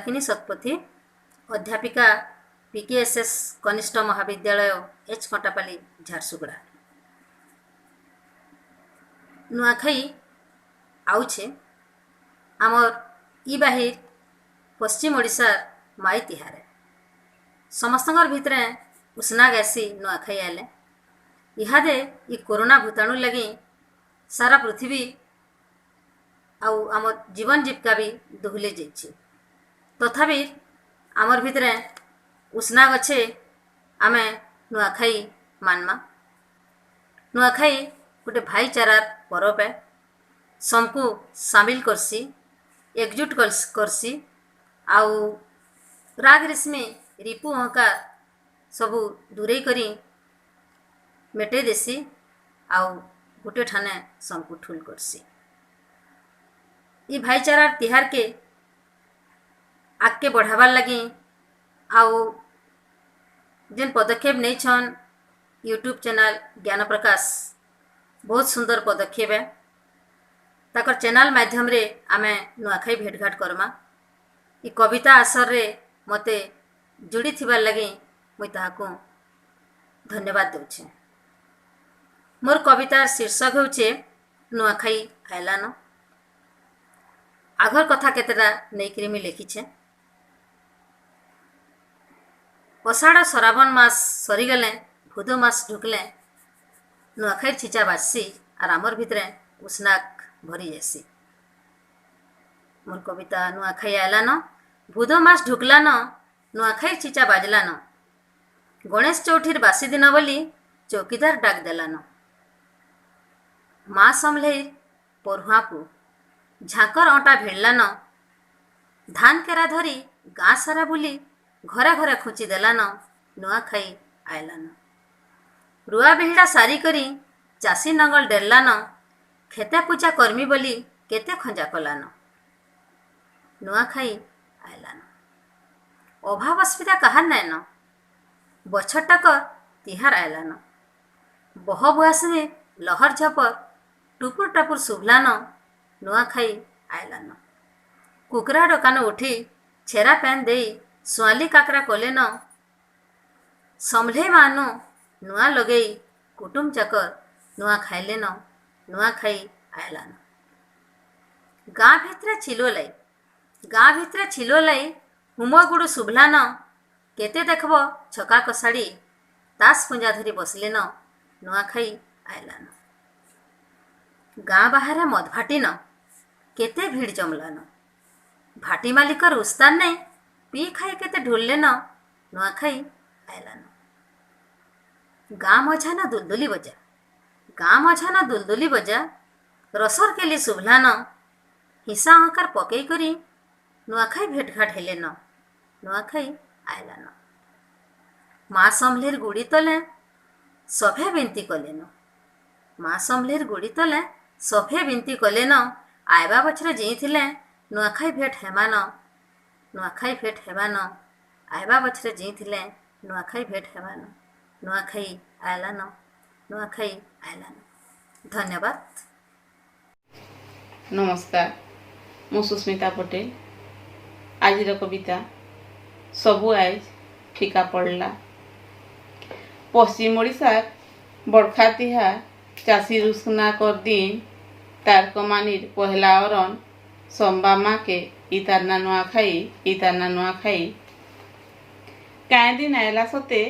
मंदाकिनी शतपथी, अध्यापिका PKSS कनिष्ठ महाविद्यालय एच कंटापाली झारसुगुड़ा। नुआखाई आउछे आमर ई बाहिर पश्चिम ओडिशा माई तिहार समस्तंगर भितरे उसना गैसी नुआखाई आले। इहादे ई कोरोना भूताणु लगी सारा पृथ्वी आउ आम जीवन जीविका भी दोहले जाइए। तथापि आमर भितरे उसना गछे आमे नुआखाई मानमा। नुआखाई गोटे भाईचारार पर्व है, सबको सामिल करसी, एकजुट करसी, आउ राग रेशमी रिपु अहंकार सबू दूरे करी मेटे देसी, आउ गोटे ठाने सबको ठुल करसी। ई भाईचारार तिहार के आगे बढ़ावार लगी आउ जेन पदक्षेप नहीं छन यूट्यूब चैनल ज्ञान प्रकाश बहुत सुंदर पदक्षेप है। ताकर चैनल माध्यम रे आमे नुआखाई भेटघाट करमा। ई कविता आसर रे मते जुड़ी थिबार लगी मुई ताहाको धन्यवाद देउछे। मोर कवितार शीर्षक होचे नुआखाई आयलान। आघर कथा केतेटा नैकरी मी लिखिछे। अषाढ़ श्रावण मास सरीगले भूदो मास ढुकले नुआखाई छिचा बाजसी और आमर भितरे उसनाक भरी जासी। मोर कविता नुआखाई आयलान, भूदो मास ढुकलान, नुआखाई छिचा बाजलान, गणेश चौठीर बासी दिन बोली चौकीदार डाक देलान। माँ समलेर परुहापु झाकर अँटा भिड़लान, धान केरा धरी गाँ सारा बुली घरे घरे खुची देलान। नुआखाई आयलान, रुआ बेहिड़ा सारी करी चासी नंगल डेरलान, खेते पूजा कर्मी बोली केते खंजा कलान। नुआखाई आयलान, अभाव असुविधा कहार नाइन, बछरटाक तिहार आयलान। बह बुआसने लहर झपर टुपुर टापुर शुभलान। नुआखाई आयलान, कुकरा डकान उठी छेरा पैन दे सुआली काकरा कलेन। समले मानो नुआ लगेई कुटुम चाकर नुआ खाइलेन। नुआखाई आयलान, गाँ भितरे छिलो लाई हुम गुड़ू शुभलान। केते देखब छका कसाड़ी तास पुंजा धरी बसलेन। नुआखाई आयलान, गाँ बाहर मद भाटीन केते भीड़ जमलान। भाटी मालिकर उस्तान नहीं पी खाई केते ढुललेन। नुआखाई आयलान, गाँ मझाना दुलदुली बजा, गाँ मझाना दुलदुली बजा रसर केली शुभलान। हिस्सा अहंकार पकई करी नुआखाई भेटघाट हेलेन। नुआखाई आयलान, माँ समलेर गुड़ी तले सभे बिनती कलेन। माँ समलेर गुड़ी तले सभे बिनती कलेन। आयबा बछरे जीथिले नुआखाई भेट हेमान। नुआखाई भेट हेमान, आयबा बछरे जीथिले नुआखाई भेट हेमान। नुआखाई आयलान, नुआखाई आयलान। धन्यवाद। नमस्कार, मु सुस्मिता पटेल। आज कविता सबु आज फिका पड़ला। पश्चिम ओडिशा बड़खा तिहार चाषी रुस्ना कर दिन तार कमानिर पहला अरन सोमबा माँ के इतारना नुआखाई काए दिन आयला सते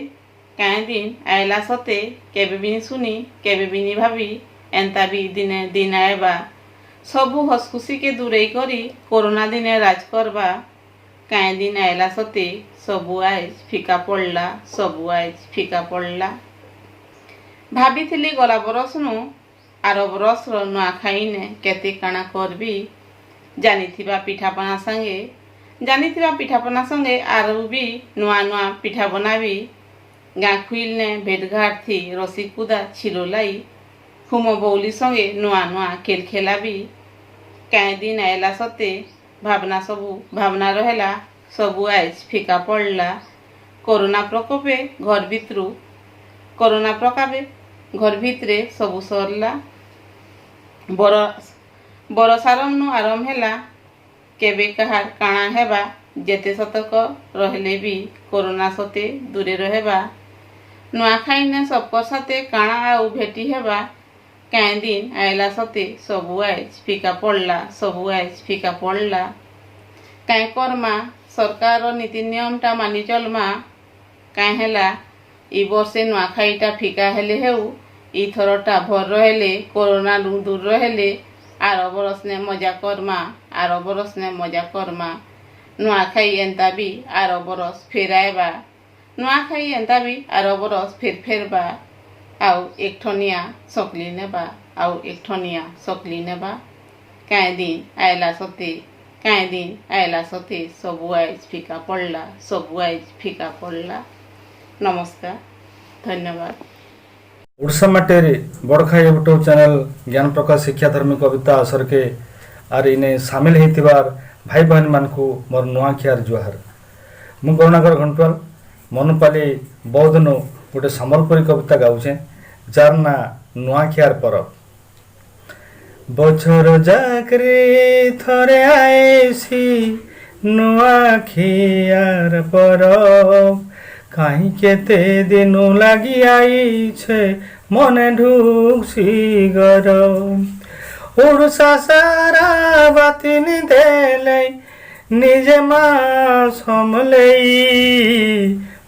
केबे बिनी सुनी केबे बिनी भाभी एंता भी दिने दिन आएबा सबू हसखुशी के दूरे करी कोरोना दिने राज करबा। काए दिन आयला सते सबू आज फिका पड़ला, सबू आज फिका पड़ला। भाभी थिली गला बरस नु आर बरस नुआखाई ने केते काना करबी। जानिथिबा पिठापना संगे आर भी नुआ नुआ पिठा बनाबी। गाँ खुइल ने भेटघाट थी रसी कुदा छिलो लाई हुम बौली संगे नुआ नुआ खेल खेलाबी। काए दिन आयला सते भावना रहेला सबू आज फिका पड़ला। कोरोना प्रकोपे घर भितरे सबू सरला। बरसारम नु आरम हेला केबे कहार काणा हेबा ଯେତେ ସତର୍କ ରହିଲେ ବି କୋରୋନା ସତେ ଦୂରେ ରହିବା। ନୂଆଖାଇନେ ସବକର ସାଥେ କାଣା ଆଉ ଭେଟି ହେବା। କାଇଁ ଦିନ ଆଇଲା ସତେ ସବୁ ଆଇଜ ଫିକା ପଡ଼ଲା, ସବୁ ଆଇଜ ଫିକା ପଡ଼ଲା। କାଇଁ କର୍ମା ସରକାର ନୀତି ନିୟମଟା ମାନି ଚଲମା। କାଇଁ ହେଲା ଇ ବର୍ଷେ ନୂଆଖାଇଟା ଫିକା ହେଲେ ହେଉ, ଇଥରଟା ଭର ରହେଲେ କୋରୋନା ଦୂର ରହେଲେ ଆର ବରସନେ ମଜା କର୍ମା, ଆର ବରସନେ ମଜା କର୍ମା। ନୂଆଖାଇ ଏନ୍ତା ବି ଆର ବରସ ଫେରାଇବା, ନୂଆଖାଇ ଏନ୍ତା ବି ଆର ବରସ ଫେରବା। ଆଉ ଏକଠନିଆ ସକଲି ନେବା, ଆଉ ଏକଠନିଆ ସକଲି ନେବା। କାଇଁ ଦିନ ଆଇଲା ସତେ, କାଇଁ ଦିନ ଆଇଲା ସତେ ସବୁ ଆଇଜ ଫିକା ପଡ଼ଲା, ସବୁ ଆଇଜ ଫିକା ପଡ଼ଲା। ନମସ୍କାର, ଧନ୍ୟବାଦ। ओडिशा माटेरे बड़खाई यूट्यूब चैनल ज्ञान प्रकाश शिक्षा धर्मी कविता असर के आर इने सामिल होइतिबार भाई बहन मान को मोर नुआखियार जुहार। मु करुणाकर घंटवाल मनपाली बौद्धनु गोटे सम्बलपुरी कविता गाउछे जार ना नुआखियार परब। बछर जाकरे थरे आएसी नुआखियार परब, काहीं केते दिनु लागी आईछे मने ढुकसी गरम। उड़सा सारा बातिनी देले निजे मा समलेई,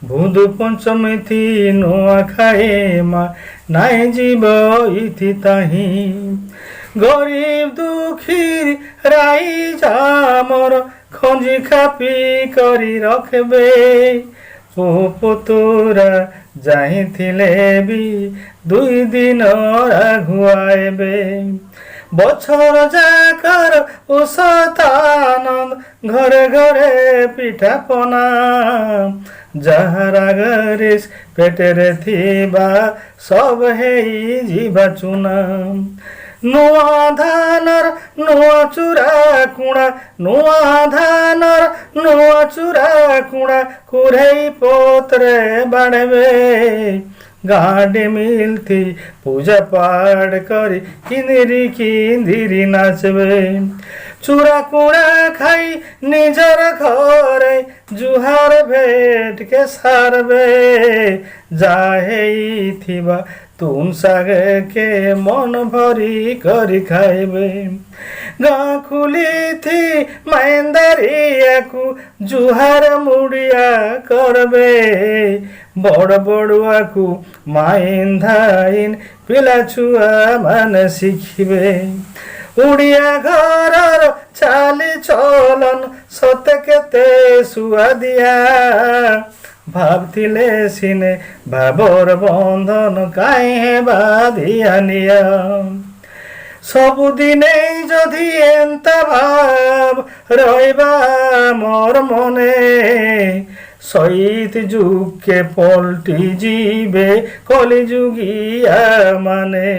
भूदु पंचमी थी नुआखाई मा नाई जीव इथि ताही। गरीब दुखी राई जामर खंजी खापी करी रखबे, पुतुरा जाइथिले भी दुई दिन आगुआएबे। बछर जाकर उषतानंद घरे घरे पिठा पना, जाहारा गरिस पेटेरे थिबा सब हेई जीवा चुना। नुआ धानर नुआ चूरा कुणा, नुआ धानर नुआ चूरा कुणा कुरेई पोतरे बाड़बे। गाड़ी मिलती पूजा पाठ करी किंदिरी किंदिरी नाचबे। चूरा कुणा खाई निजर घरे जुहार भेट के सारबे। जाहेई थिबा तुम सागे के मन भरी करी खाइबे। गाँ खुली थी माइंदारिया को जुहार मुड़िया करबे। बड़ बड़ुआ को माइंधाइन पिला छुआ मान शिखिबे। उड़िया घरर चाली चलन सत केते सुआदिया, भावथिले सिने भावर बंधन काहे बाधिया निया। सबुदिने जदि एंता भाव रहिबा मोर मने, सहित जुग के पलटी जीवे कलि जुगिया माने।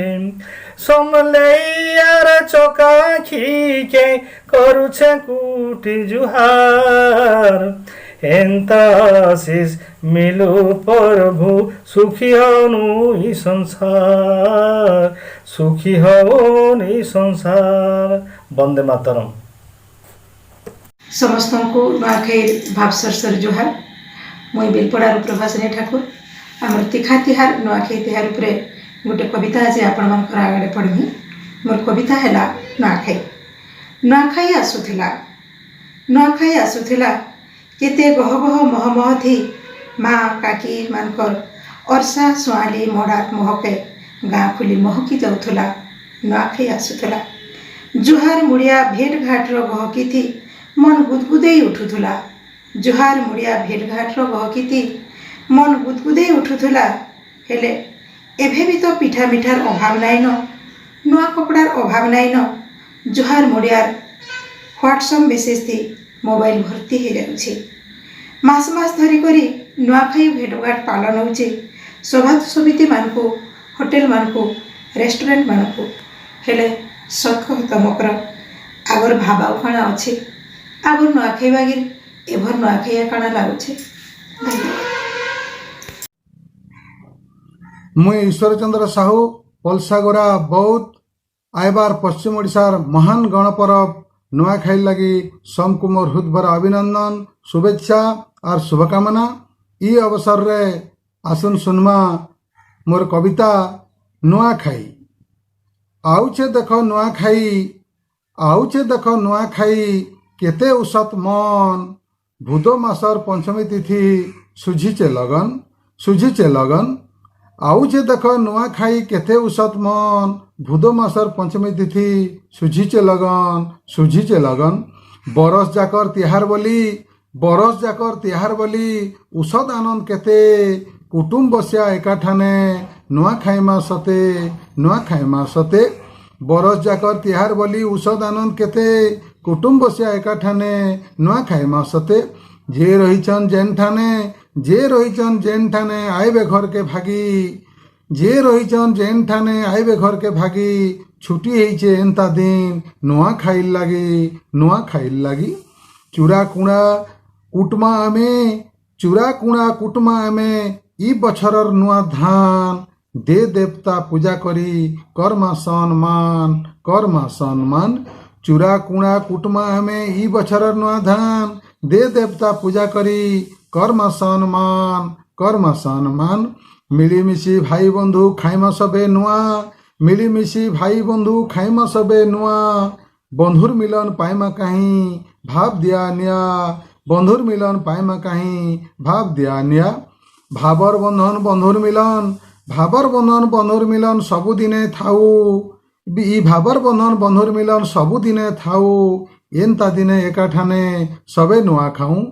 समलैयार चकाखी के करुछे कुटी जुहार, एंता आशीष मिलु प्रभु सुखी हनु ई संसार, सुखी हनु ई संसार। वंदे मातरम। समस्त को नुआखाई भावसरसर जुहार। मुई बेलपड़ार प्रभासिनी ठाकुर। आमर तिखा तिहार नुआखाई तिहार उपरे गोटे कविता आज आपण मानकर आगे पढ़ी। मोर कविता हैला नुआखाई। नुआखाई आसुथिला, नुआखाई आसुथिला केते गह गह मह मह थी माँ काकी मानकर अर्षा सुआली मड़ा महके गाँ खुली महकी जाउथुला। नुआखाई आसुथिला जुहार मुड़िया भेट घाटर गहकी थी मन गुदगुदेई उठुथुला। जुहार मुड़िया भेट घाटर गहकी थी मन गुदगुदेई उठुथुला। हेले एभे भी तो पिठा मिठार अभाव नाइन, नुआ कपड़ार अभाव नाइन। जुहार मुड़ियार व्हाट्सअप मेसेज थी मोबाइल भर्ती हो जाउछे। मास मास धरी करी नुआखाई भेटघाट पालन होउछे सभा समिति मानकु, होटेल मानकु, रेस्टोरेंट मानकु। हेले सत तमकर आगर भाबाउ काଣା अछि, आगर नुआखाई बागिर एभर नुआखाई काଣା लागुछे। मुई ईश्वर चंद्र साहू पलसागोरा बौद्ध आयबार पश्चिम ओडिशार महान गणपर्व नुआखाई लगी सबको मोर हृदय अभिनंदन शुभेच्छा और शुभकामना। ई अवसर रे आसन सुनमा मोर कविता नुआखाई। आउचे देख नुआखाई केते उसत मन भूदो मासर पंचमी तिथि सुझीचे लगन। आउचे देख नुआखाई केते उसत मन भूदो मासर पंचमी तिथि सुझीचे लगन। बरस जाकर तिहार बोली उसत आनंद केते कुटुम बसिया एकाठाने नुआखाई मासते। बरस जाकर तिहार बोली उसत आनंद केते कुटुम बसिया एकाठाने नुआखाई मासते। जे रहीचन जेन ठाने आइबे घर के भागी छुट्टी हेइचे एंता दिन नुआखाई लागी। चूरा कुणा कुटमा आमे ई बछरर नुआ धान दे देवता पूजा करी कर्मा सम्मान। चूरा कुणा कुटमा आमे ई बछरर नुआ धान दे देवता पूजा करी कर्मा सम्मान। मिलीमिशी भाई बंधु खाइमा सबे नुआ बंधुर मिलन पाइमा कहीं भाव दिया निया। भाबर बंधुर मिलन सबुदिने थाऊ। ई भाबर बंधन बंधुर मिलन सबुदिने थाऊ। एंता दिने एकाठाने सबे नुआ खाऊं।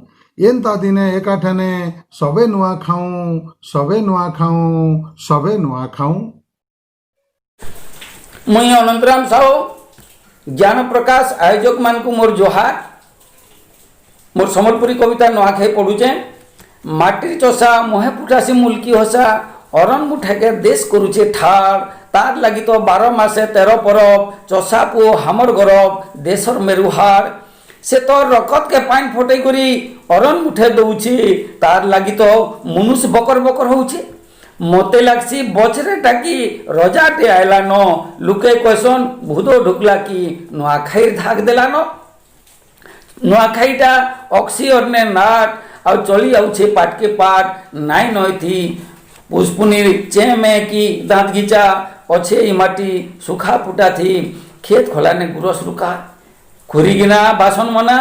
मुई अनंतराम साहू ज्ञान प्रकाश आयोजक मान को मोर जोहार। मोर सम्बलपुरी कविता नुआखाई पढ़ुचे। माटिर चषा मुहे फुटासी मुल्की हसा अरन मुठाके देश करुचे ठाड़। तार लगी तो 12 मासे 13 परब चषा पु हमर गरब देशर मेरुहार। से तो रकत के पानी फटै करी अरन मुठे दउछि। तार लगी तो मनुष्य बकर होउछि। मते लागसी बछरे टाकी रजाटे आयला न लुके कहसन भूदो ढुकला की नुआखाई धाक देला न। नुआखाईटा अक्सी अरने नाट और चली आउछे पाट के पाट नाई नय थी पुष्पुनी चे में की दांत गीचा अच्छे ई माटी सुखा फुटा थी खेत खोलाने गुरस रुका खुरीगिना बासन मना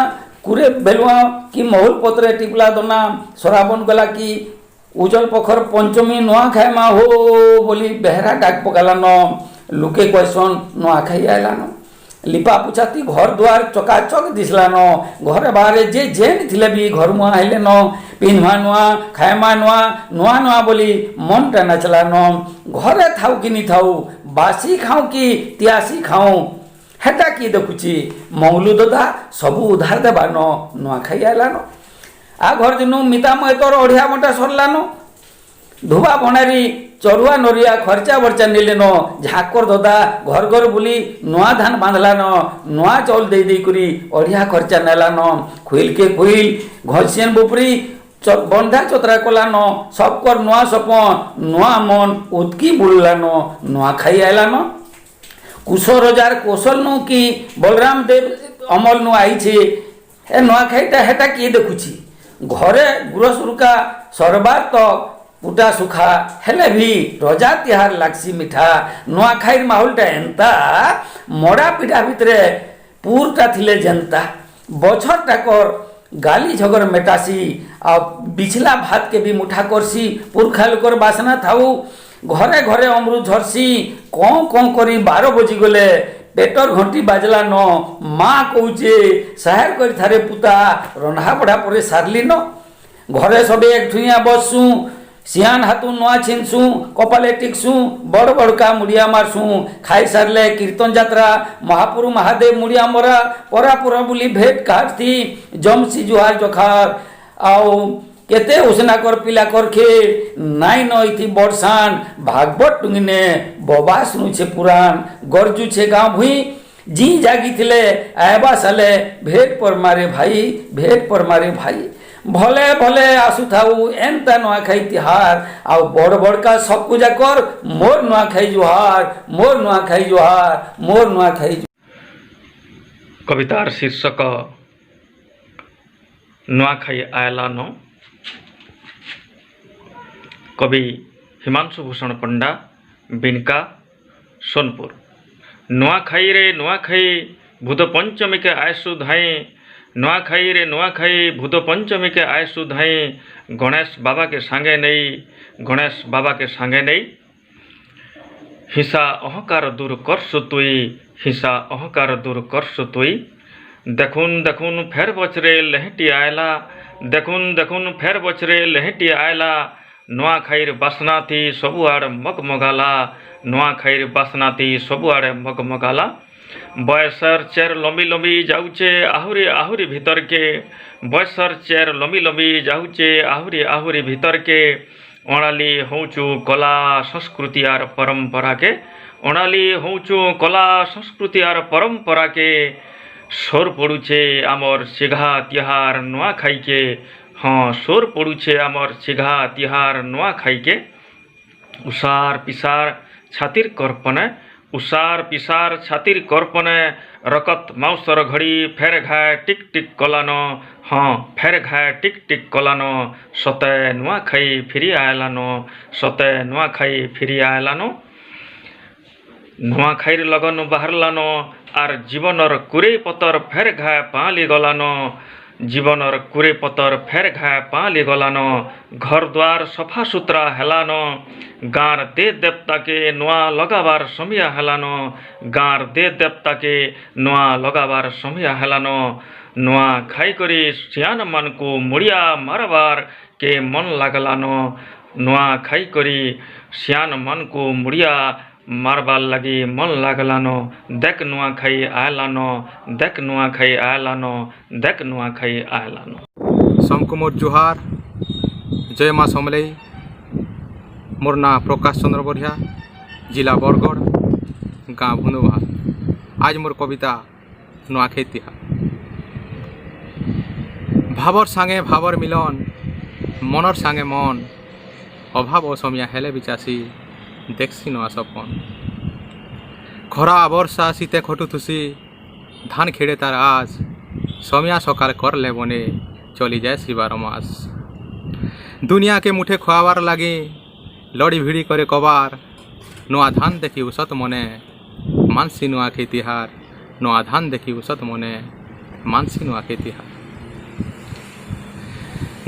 कुरे बेलुआ की महुल पत्रे टिपला दोना सराबन गला की उजल पखर पंचमी नुआखाई मा हो बोली बेहरा डाक पकाला न लुके कहसन नुआखाई आयला न। लिपा पुछाती घर द्वार चकाचक दिसला न। घरे बाहरे जे जेन थिले भी घर मुआ आइले न। पिन्हवा नुआ खाएमा नुआ बोली मनटा नाचला न। घरे थाऊ कि नी थाऊ बासी खाऊ कि तियासी खाऊ हेटा कि देखुची मंगलू ददा सबू उधार देबा न नुआखाई आइला न। आ घर दिनु मिता मयतोर ओढ़िया बंटा सरला न। धुबा भणारी चरुआ नरिया खर्चा बर्चा नेले न। झाकर ददा घर घर बुली नुआ धान बांधला न। नुआ चाउल दे करी ओढ़िया खर्चा नेला न। खुइल के खुइल घसियन बुपरी बंधा चतरा कला न। सबकर नुआ सपन नुआ मन उतकी बुलला न नुआखाई आइला न। कुशो रजार कौशल नु की बलराम देव अमल नु आई छे ए नुआखाईटा हेटा किए देखुची। घरे गुरस रुका सरबार तक पुटा सुखा हेले भी रजा तिहार लागसी मिठा। नुआखाईर माहौलटा एंता मड़ा पिठा भितरे पूरटा थिले जनता बछर टाकर गाली झगर मेटासी आ बिछला भात के भी मुठा करसी पुरखा लोकर बासना थाऊ। घरे घरे अमृत झरसी कौं करी 12 बजी गले पेटर घंटी बाजला न। माँ कौचे साहेर कर थारे पुता रंधा बढ़ा पर सारली न। घरे सबे एक ठुइया बसू सियान हाथू नुआ छिनसू कपाले टिकसू बड़ बड़का मुड़िया मारसू। खाई सारले कीर्तन यात्रा महापुरु महादेव मुड़िया मरा परापुरा बुली भेट काट थी जमसी जुहार जखार आओ केते उसना कर पिला कर खे नाई नई थी बरसान भागवत टुंगिने बबा सुनु छे पुराण गरजू छे गाँव भुई जी जागी थिले आयबा साले भेट पर मारे भाई भले भले आसु थाऊ एंता नुआखाई तिहार आउ बड़ बड़का सब पूजा कर मोर नुआखाई जुहार। कवितार शीर्षक नुआखाई आयलान। कवि हिमांशु भूषण पंडा, बिनका, सोनपुर। नुआखाई रे नुआखाई भूत पंचमी के आयसु धाई, नुआखाई रे नुआखाई भूत पंचमी के आयसु धाई, गणेश बाबा के सांगे नहीं, गणेश बाबा के सांगे नहीं। हिंसा अहंकार दूर करसु तुई, हिंसा अहंकार दूर करसु तुई। देखुन देखुन फेर बचरे लहटी आयला, देखुन देखुन फेर बचरे लहटी आयला। नुआखाईर बासना थी सबुआड़ मगमगाला, नुआखाईर बासना थी सबुआड़े मगमगाला। बयसर चेर लंबी लंबी जाऊचे आहुरी आहुरी भीतर के, बयसर चेर लंबी लंबी जाऊचे आहुरी आहुरी भीतर के। अणाली होचु कला संस्कृति आर परंपरा के, अणाली होचु कला संस्कृति आर परंपरा के। सोर पड़ुचे आमर सिघा तिहार नुआखाई के, हाँ सोर पड़ुचे आमर सिघा तिहार नुआखाई के। उसार पिसार छातिर कर्पणे, उसार पिसार छातिर कर्पणे। रकत माउसर घड़ी फेर घाय टिक टिक कलानो, हाँ फेर घाय टिक टिक कलानो। सते नुआखाई फिरी आयलानो, सते नुआखाई फिरी आयलानो। नुआखाईर लगन बाहरलानो आर जीवनर कुरे पतर फेर घाय पाली गलानो, जीवनर कुरे पतर फेर घाय पाली गलानो। घर द्वार सफा सुतरा हेलानो, गाँर दे देवता के नुआ लगाबार समिया हेलानो, गाँर दे देवता के नुआ लगाबार समिया हेलानो। नुआ खाई करी सियान मन को मुड़िया मारबार के मन लागलानो, नुआ खाई करी सियान मन को मुड़िया मारबार लगी मन लागलानो। देख नुआखाई आयलानो, देख नुआखाई आयलानो, देख नुआखाई आयलानो। सबको मोर जुहार, जय माँ समलई। मोर ना प्रकाश चंद्र बरिया, जिला बरगढ़, गाँव भुनुवा। आज मोर कविता नुआखाई तिहार। भावर सांगे भावर मिलन, मनर सांगे मन। अभाव असमिया हेले बिचासी, देखसी नुआ सपन। खरा बर्षा शीते खटुथुसी, धान खेड़े तार आज। समिया सकाल कर ले बने, चली जाए शिवार मास। दुनिया के मुठे खुआवार लागे, लड़ी भिड़ी करे कबार। नुआ धान देखी उसत मने, मानसी नुआखाई तिहार। नुआ धान देखी उसत मने, मानसी नुआखाई तिहार।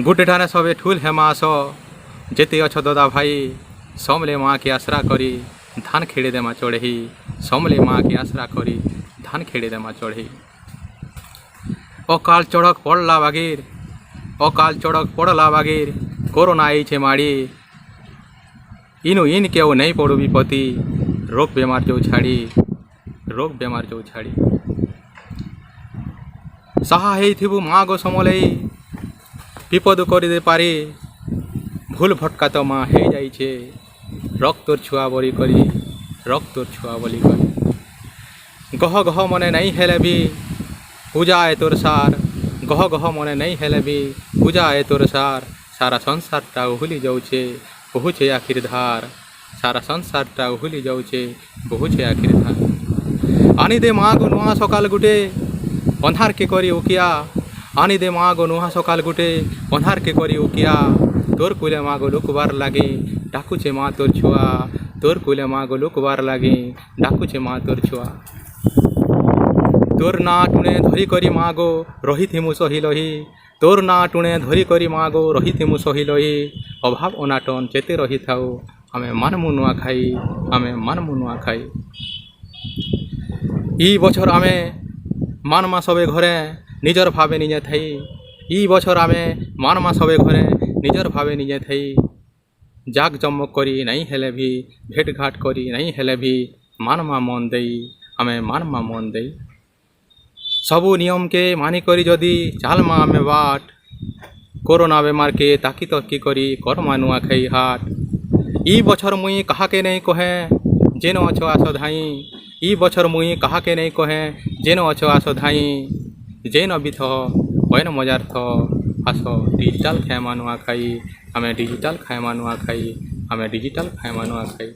गुटे ठाने सबे ठुल हेमास, जेते अछ दादा भाई। समले माँ के आसरा करी, धान खेड़े देमा चढ़ी। समले माँ के आसरा करी, धान खेड़े देमा चढ़ी। अकाल चढ़क पड़ला बागीर, अकाल चढ़क पड़ला बागीर। कोरोना आईछे माड़ी, इनु इन केव नहीं पड़ू विपत्ति। रोग बेमार जो छाड़ी, रोग बेमार जो छाड़ी। साहा हेइथिबु माँ गो समलई, विपद करि दे पारी। भूल भटका तो माँ हे जाइछे, रक्तोर छुआ बली करी, रक्तोर छुआ बली करी। गह गह मने नहीं हेले भी, पूजा है तोर सार। गह गह मने नहीं हेले भी, पूजा है तोर सार। सारा संसारटा उहुली जाउछे, बहुछे आखिर धार। सारा संसारटा उहुली जाउछे, बहुछे आखिर धार। आनी दे माँ गो नुआ सकाल गुटे, अन्हार के करी उकिया। आनी दे माँ गो नुआ सकाल गुटे, अन्हार के करी उकिया। तोर कुले माँ गो लुकबार लागे, डाकुचे माँ तोर छुआ। तोर कुले माँ गो लुकबार लागे, डाकुचे माँ तोर छुआ। तोर ना टुणे धरी करी माँ गो, रहिथिमु सही लही। तोर ना टुणे धरी करी माँ गो, रहिथिमु सही लही। अभाव अनाटन जेते रही थाऊ, आमे मानमु नुआखाई, आमे मानमु नुआखाई। ई बछर आमे मानमा सबे घरे, निजर भावे निजे थाई। ई बछर आमे मानमा सबे घरे, निजर भावे निजे थई। जाग जमक करी नहीं हेले भी, भेट घाट करी नहीं हेले भी। मानमा मन देई, आमे मानमा मन देई। सबू नियम के मानी करी जदि चालमा आमे बाट। कोरोना बेमार के ताकी तकी करी करमा नुआखाई हाट। ई बछर मुई कहा के नहीं कहे, जेनो अछो आस धाई। ई बछर मुई कहा के नहीं कहे, जेनो अछो आस धाई। जेन बिथ होइन मजार थ आस डिजिटल खाएमा नुआखाई। आमे डिजिटल खाएमा नुआखाई, आमे डिजिटल खाएमा नुआखाई।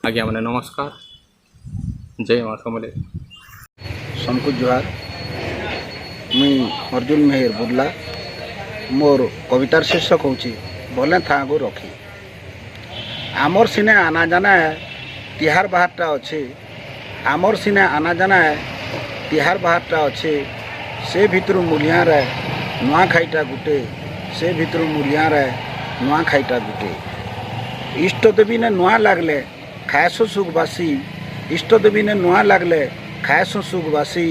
आज्ञा मैंने नमस्कार, जय माँ समले। सबको जोहार। मुई अर्जुन मेहर बुर्ला मोर कवितार शीर्षक हूँ भले था गो रखी। आमर सिने आना जाना तिहार बाहारटा अच्छे आमर सिने आना जाना तिहार बाहारटा अच्छे से भितर मूलिया नुआ खाईटा गुटे से भितर मूलिया नुआ खाईटा गुटे इष्ट देवी ने नुआ लगले खाएसो सुखबासी इष्ट देवी ने नुआ लगले खाएसो सुखबासी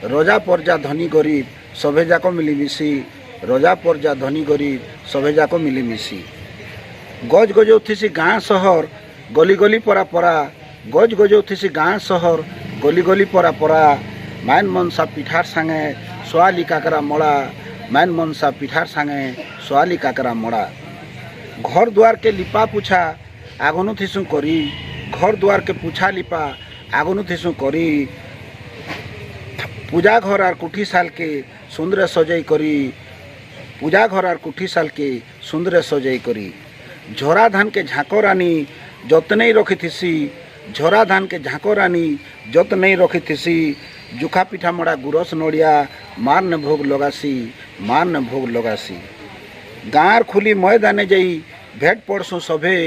रजा परजा धनी गरीब सभे जाक मिलीमिशी रजा परजा धनी गरीब सभे जाक मिलीमिशी गज गजौथी गाँ सहर गली गली परा परा गज गजौथी गाँ सहर गली गली परा परा माइन मनसा पिठार सांगे सोआली काकरा मड़ा माइन मनसा पिठार सांगे सोआली काकरा मड़ा घर द्वार के लिपा पुछा आगनु थिसु करी घर द्वार के पुछा लिपा आगनु थिसु करी पूजा घर आर कुठी साल के सुंदर सजाई करी पूजा घर आर कुठी साल के सुंदर सजाई करी झोरा धान के झाँको रानी जतन रखी थीसी झोरा धान के झाँको रानी जतन रखी थीसी जुखा पिठा मड़ा गुरस नड़िया मार ने भोग लगासी मार ने भोग लगासी गाँर खुली मैदाने जाई भेट पड़सु सभे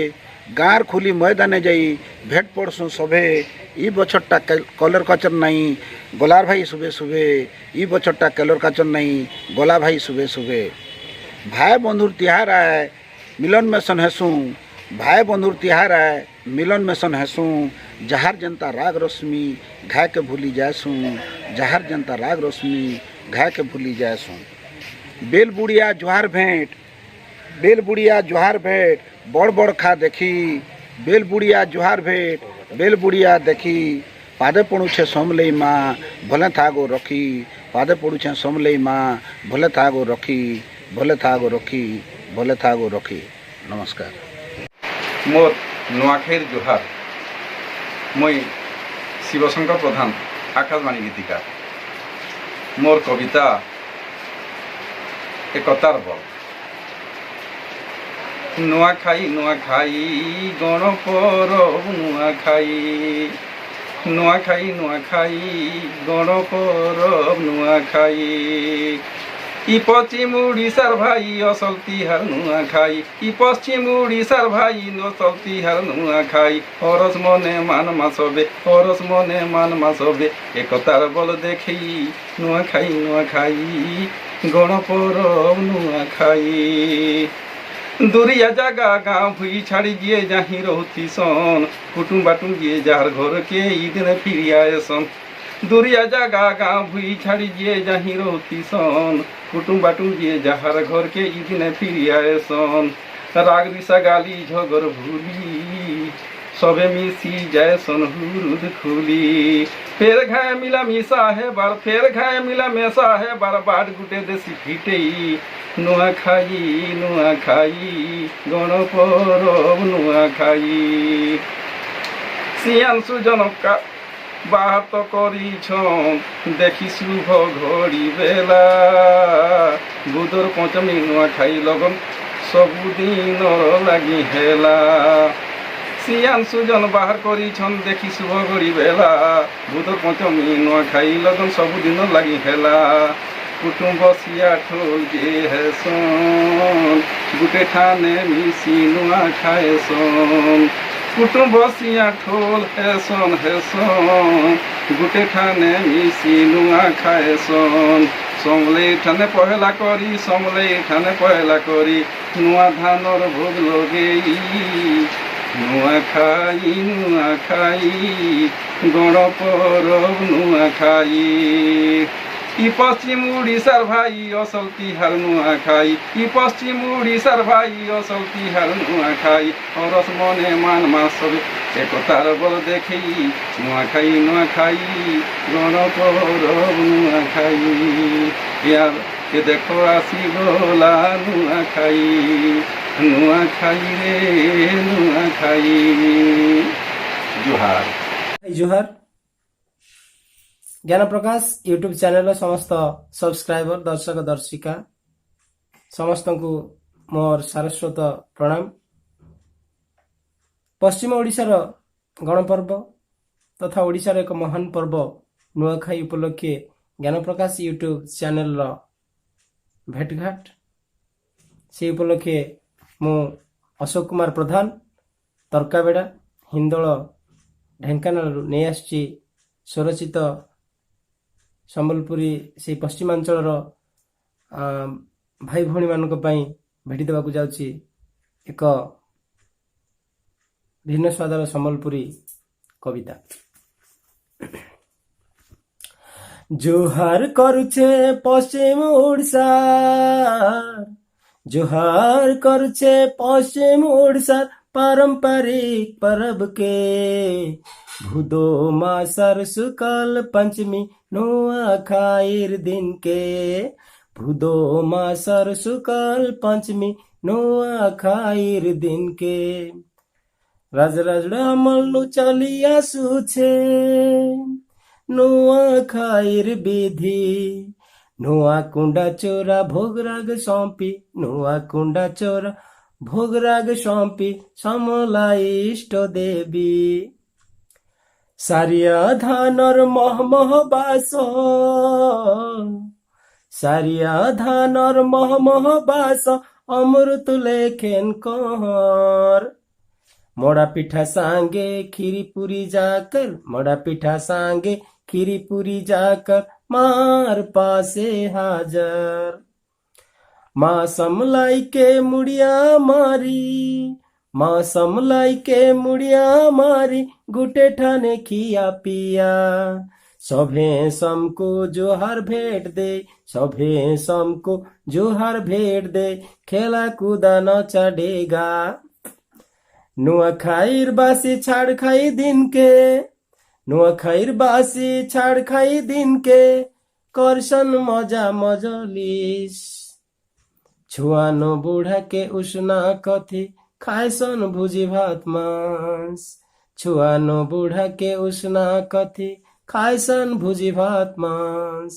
गाँर खुली मैदाने जाई भेट पड़सु सभे ई बछरटा कलर कचर नहीं गोलार भाई सुबे सुबे ई बछरटा कलर कचर नहीं गोला भाई सुबे सुबे भाई बंधुर तिहार आए मिलन में सन हेसू भाई बंधुर तिहार आए मिलन में सन हेसू जहार जनता राग रश्मि घाय के भूली जायसू जहार जनता राग रश्मि घाय के भूली जायसू बेल बुढ़िया जुहार भेंट बेल बुढ़िया जुहार भेंट बड़ बड़ खा देखी बेल बुढ़िया जुहार भेंट बेल बुढ़िया देखी पादे पड़ुछे सोमलई माँ भले थागो रखी पादे पड़ुछे सोमलई माँ भले थागो रखी भले थागो रखी भले थागो रखी। नमस्कार। मोर नुआखाईर जुहार मुई शिवशंकर प्रधान आकाशवाणी गीतिकार मोर कविता एकतार बल नुआखाई नुआखाई गणपरब नुआखाई नुआखाई नुआखाई गणपरब नुआखाई इ पश्चिम उड़ीसार भाई असल तिहार नुआखाई इ पश्चिम उड़ीसार भाई असल तिहार नुआखाई हरस मने मान मासबे हरस मने मान मासबे एकतार बल देखी नुआखाई नुआखाई गणपरब नुआखाई दूरिया जागा गाँव भुई छाड़ी गिए जाही रहती सन कुटुम बाटुम गिए जार घर के ई दिन फिर आए सन दूरिया जागा गाँव भुई छाड़ी गिए जाही रहती सन कुटुम बाटुम गिए जार घर के ई दिन फिर आए सन राग दिशा गाली झगर भूली सबे मिसी जाए सन हुरुद खुली फेर घाय मिला मिसा है बार फेर घाय मिला मेसा है बार बाट गुटे देसी फिटेई नुआखाई नुआखाई गणपरब नुआखाई सियान सुजनका बात करिछन देखी शुभ घड़ी बेला बुधर पंचमी नुआखाई लगन सबुदिन लागि हेला सियान सुजन बाहर करिछन देखी शुभ घड़ी बेला बुधर पंचमी नुआखाई लगन सबुदिन लागि हेला कुटुम बसिया ठोल जे है सोन गुटे ठाने मिसी नुआ खाए सोन कुटुम बसिया ठोल है सोन गुटे ठाने मिसी नुआ खाए सोन समले ठाने पहला करी समले ठाने पहला करी नुआ धानर भोग लगेई नुआ खाई गणपरब नुआ खाई इ पश्चिम उड़ीसार भाई असल तिहार नुआखाई इ पश्चिम उड़ीसार भाई असल तिहार नुआखाई हरस मने मान मासबे एकतार बल देखी नुआखाई नुआखाई गणपरब नुआखाई यार के देखो आसी गला नुआखाई नुआखाई रे नुआखाई। जुहार जुहार। ज्ञान प्रकाश यूट्यूब चैनल समस्त सब्सक्राइबर दर्शक दर्शिका समस्त को मोर सारस्वत प्रणाम। पश्चिम ओडिशार गणपर्व तथा ओडिशार एक महान पर्व नुआखाई उपलक्षे জ্ঞানপ্রকাশ ୟୁଟ୍ୟୁବ୍ ଚ୍ୟାନେଲର ଭେଟଘାଟ। সেই উপলক্ষে ମୁଁ ଅଶୋକ କୁମାର ପ୍ରଧାନ ତର୍କାବେଡ଼ା ହିନ୍ଦୋଳ ଢେଙ୍କାନାଳରୁ ନେଇ ଆସିଛି ସ୍ୱରଚିତ ସମ୍ବଲପୁରୀ ସେଇ ପଶ୍ଚିମାଞ୍ଚଳର ଭାଇ ଭଉଣୀମାନଙ୍କ ପାଇଁ ଭେଟି ଦେବାକୁ ଯାଉଛି ଏକ ଭିନ୍ନ ସ୍ୱାଦର ସମ୍ବଲପୁରୀ କବିତା। জোহার করছে পশ্চিম ওড়িশার, জোহার করছে পশ্চিম ওড়িশার পারম্পরিক পরবকে, ভুদো মাসার শুকল পঞ্চমী নোয়াখাইর দিনকে, ভুদো মাসার শুকল পঞ্চমী নোয়াখাইর দিনকে। রাজরাজড়া আমলু চলি আসুছে নোয়াখাইর বিধি, নোয়া কুণ্ডা চোরা ভোগরাগ সম্পি, নোয়া কুণ্ডা চোরা ভোগরাগ সম্পি সমলা ইষ্ট দেবী। সারিয়া ধানর মহমহ বাস, সারিয়া ধানর মহমহ বাস অমৃত লেখেন কহর। मोड़ा पिठा सांगे खीरी पूरी जाकर, मोड़ा पिठा सांगे खीरी पूरी जाकर मार पासे हाजर। माँ समलाई के मुड़िया मारी, माँ समलाई के मुड़िया मारी, गुटे ठाने खिया पिया। सभे समको जोहार भेंट दे, सभे समको जोहार भेंट दे, खेला कूदा नचा डेगा। नुआखाईर बासी छाड़ खाई दिन के, नुआखाईर बासी छाड़ खाई दिन के, करसन मजा मजलिस। छुआनो बूढ़ा के उष्णा कथी, खायसन भुजी भात मांस। छुआनो बूढ़ा के उष्णा कथी, खायसन भुजी भात मांस।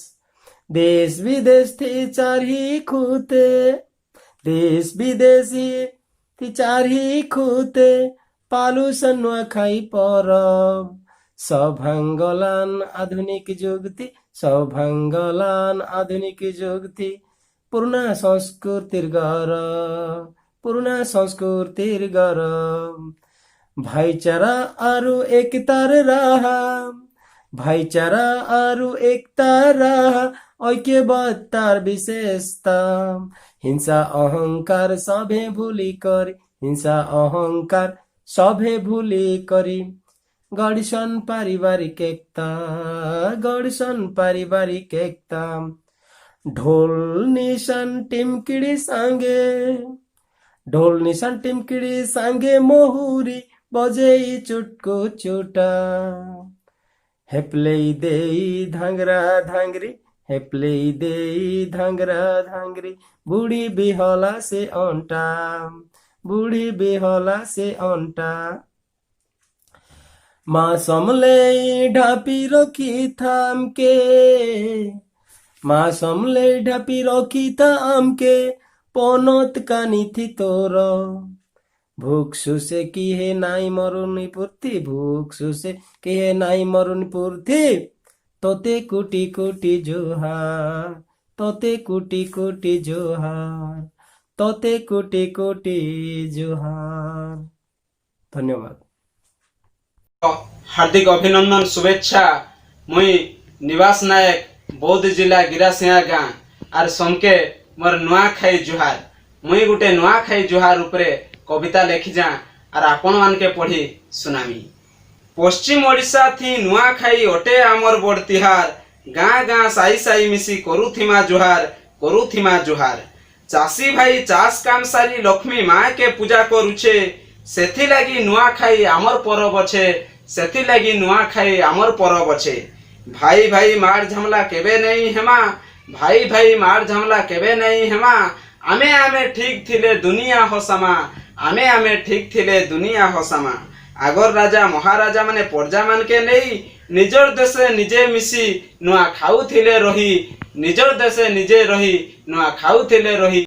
देश विदेश थी चारही खूते, देश विदेशी चारही खूते, पालुसन नुआखाई परब। सभांगलान आधुनिक जुगती, सभांगलान आधुनिक जुगती, पूर्णा संस्कृतिर गौरव, पूर्णा संस्कृतिर गौरव। भाईचारा आरु एकतार राहा, भाईचारा आरु एकतार राहा, ऐक्यबद्धतार विशेषता। हिंसा अहंकार सभे भूली करी, हिंसा अहंकार सभे भूली करी, गढ़सन पारिवारिक एकता, गढ़सन पारिवारिक एकता। ढोल निशान टिमकिड़ी सांगे, ढोल निशान टिमकिड़ी सांगे मोहुरी बजेई चुटको चुटा। हेप्लेई देई धांगरा धांगरी, हेप्लेई देई धांगरा धांगरी, बूढ़ी बिहला से अंटा, बूढ़ी बिहला से अंटा। माँ समले ढापी रखी थाम के, माँ समले ढापी रखी थाम के, पनत कानी थी तोर। भूख सुसे की है नाई मरुनी पूर्ति, भूख सुसे की है नाई मरुनी पूर्ति, तोते कुटी कुटी जोहार, तोते कुटी कुटी जोहार, तोते कुटी कुटी जोहार। धन्यवाद। हार्दिक अभिनंदन शुभेच्छा। मुई निवास नायक बौद्ध जिला गिरासिया गाँ आर समके मोर नुआखाई जुहार। मुई गुटे नुआखाई जुहार उपरे कविता लेखि जा आर आपण मान के पढ़ी सुनामी। पश्चिम ओडिशा थी नुआखाई अटे आमर बड़ तिहार, गाँ गाँ साई साई मिसी करुथिमा जुहार, करुथिमा जुहार। चाषी भाई चाष काम सारी लक्ष्मी माँ के पूजा करुछे, सेथि लागी नुआखाई आमर परब अछे, सेथि लागी नुआखाई आमर परब अछे। भाई भाई मार झमला केबे नहीं हेमा, भाई भाई मार झमला केबे नहीं हेमा, आमे आमे ठीक थिले दुनिया हसामा, आमे आमे ठीक थिले दुनिया हसामा। आगर राजा महाराजा माने प्रजा मान के नहीं निजर देशे निजे मिसी नुआ खाऊ थिले रही, निजर देशे निजे रही नुआ खाऊ थिले रही।